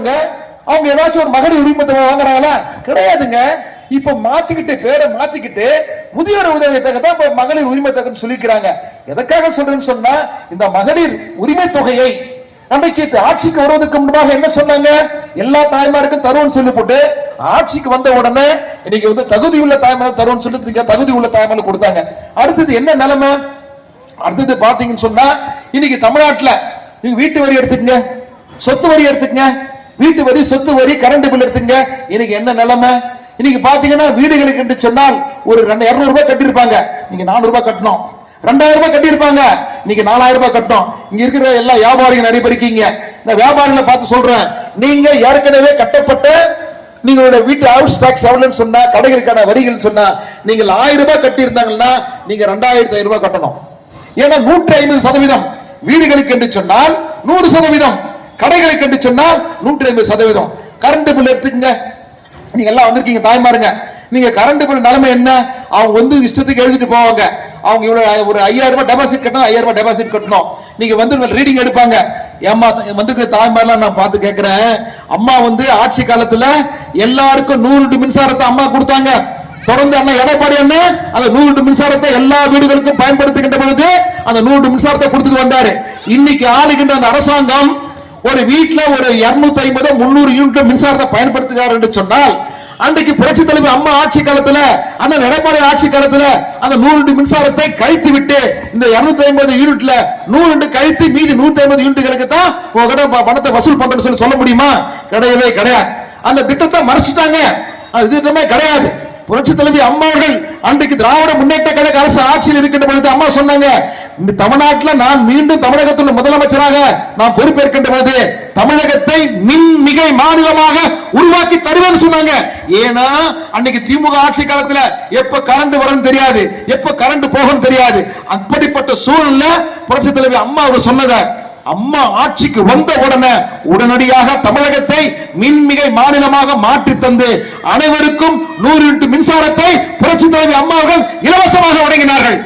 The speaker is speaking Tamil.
இருக்கிறவங்க அவங்க ஏதாச்சும் ஒரு மகளிர் உரிமை தொகை வாங்குறாங்களா? கிடையாதுங்க. இப்ப மாத்திக்கிட்டு பேரை மாத்திக்கிட்டு முதியோர் உதவி தொகை தான் இப்ப மகளிர் உரிமை தொகைன்னு சொல்லிக்கிறாங்க. எதற்காக சொல்றேன்னு சொன்னா, இந்த மகளிர் உரிமை தொகையை அன்றைக்கு ஆட்சிக்கு வருவதற்கு முன்பாக என்ன சொன்னாங்க? எல்லா தாய்மாருக்கும் தருவோம்னு சொல்லி போட்டு ஆட்சிக்கு வந்த உடனே இன்னைக்கு வந்து தகுதி உள்ள தாய்மார் தருவோம்னு சொல்லி தகுதி உள்ள தாய்மார் கொடுத்தாங்க. அடுத்தது என்ன நிலைமை? அடுத்தது பாத்தீங்கன்னு சொன்னா, இன்னைக்கு தமிழ்நாட்டுல நீங்க வீட்டு வரி எடுத்துக்கங்க, சொத்து வரி எடுத்துக்கங்க, வீட்டு வரி, சொத்து வரி, கரண்ட் பில் எடுத்துங்க. இன்னைக்கு என்ன நிலைமை? இன்னைக்கு பாத்தீங்கன்னா வீடுகளுக்கு என்று சொன்னால் ஒரு 200 ரூபாய் கட்டிருப்பாங்க, நீங்க 400 ரூபாய் கட்டணும். 2000 ரூபாய் கட்டியிருப்பாங்க, நீங்க 4000 ரூபாய் கட்டணும். இங்க இருக்கிற எல்லா வியாபாரிகள் நிறைய பேர் இருக்கீங்க. இந்த வியாபாரிகளை பார்த்து சொல்றேன், நீங்க ஏற்கனவே கட்டப்பட்ட நீங்களுடைய வீட்டு ஹவுஸ் டாக்ஸ் எவ்வளவுன்னு சொன்னா, கடைகளுக்கான வரிகள் சொன்னா, நீங்கள் 1000 ரூபாய் கட்டி இருந்தாங்கன்னா நீங்க 2500 ரூபாய் கட்டணும். ஏன்னா 150% வீடுகளுக்கு என்று சொன்னால் 100%, கடைகளுக்கு என்று சொன்னால் 150%. கரண்ட் பில் எடுத்துக்கங்க, நீங்க எல்லாம் வந்திருக்கீங்க தாய்மாருங்க. நீங்க கரண்ட் பில் நிலைமை என்ன? அவங்க வந்து இஷ்டத்துக்கு எழுதிட்டு போவாங்க. அவங்க இவ்வளவு ஒரு 5000 ரூபாய் டெபாசிட் கட்டணும், 5000 ரூபாய் டெபாசிட் கட்டணும். நீங்க வந்து ரீடிங் எடுப்பாங்க. ஏமா வந்து தாய்மாரெல்லாம் நான் பார்த்து கேட்கிறேன், அம்மா வந்து ஆட்சி காலத்துல எல்லாருக்கும் 100 மின்சாரத்தை அம்மா கொடுத்தாங்க. தொடர்ந்து அண்ணா எடப்பாடி அண்ணா அந்த 100 மின்சாரத்தை எல்லா வீடுகளுக்கும் பயன்படுத்துகின்ற பொழுது அந்த 100 மின்சாரத்தை கொடுத்துட்டு வந்தாரு. இன்னைக்கு ஆளுகின்ற அந்த அரசாங்கம் ஒரு வீட்டுல ஒரு 250 300 யூனிட் மின்சாரத்தை பயன்படுத்துகிறார் என்று சொன்னால், அன்றைக்கு புரட்சி தலைவி அம்மா ஆட்சி காலத்துல, அண்ணன் எடப்பாடி ஆட்சி காலத்துல அந்த 100 மின்சாரத்தை கழித்து விட்டு இந்த 250 யூனிட்ல 100 கழித்து மீதி 150 யூனிட்டுகளுக்கு தான் பணத்தை வசூல் பண்றேன்னு சொல்ல முடியுமா? கிடையவே கிடையாது. அந்த திட்டத்தை மறைச்சிட்டாங்க. அது திட்டமே கிடையாது. புரட்சி தலைவி அம்மா அவர்கள் அன்றைக்கு திராவிட முன்னேற்ற கழக அரசு ஆட்சியில் இருக்கின்ற பொழுது அம்மா சொன்னாங்க, இந்த தமிழ்நாட்டில் நான் மீண்டும் தமிழகத்தில் முதலமைச்சராக நான் பொறுப்பேற்கின்ற பொழுது தமிழகத்தை மின்மிகை மாநிலமாக உருவாக்கி தருவேன்னு சொன்னாங்க. ஏன்னா அன்னைக்கு திமுக ஆட்சி காலத்துல எப்ப கரண்ட் வரும் தெரியாது, எப்ப கரண்ட் போகும் தெரியாது. அப்படிப்பட்ட சூழல்ல புரட்சி தலைவி அம்மா அவர் சொன்னத அம்மா ஆட்சிக்கு வந்த உடனடியாக தமிழகத்தை மின்மிகை மாநிலமாக மாற்றி தந்து அனைவருக்கும் 100 யூனிட் மின்சாரத்தை புரட்சி தலைவி அம்மா அவர்கள் இலவசமாக வழங்கினார்கள்.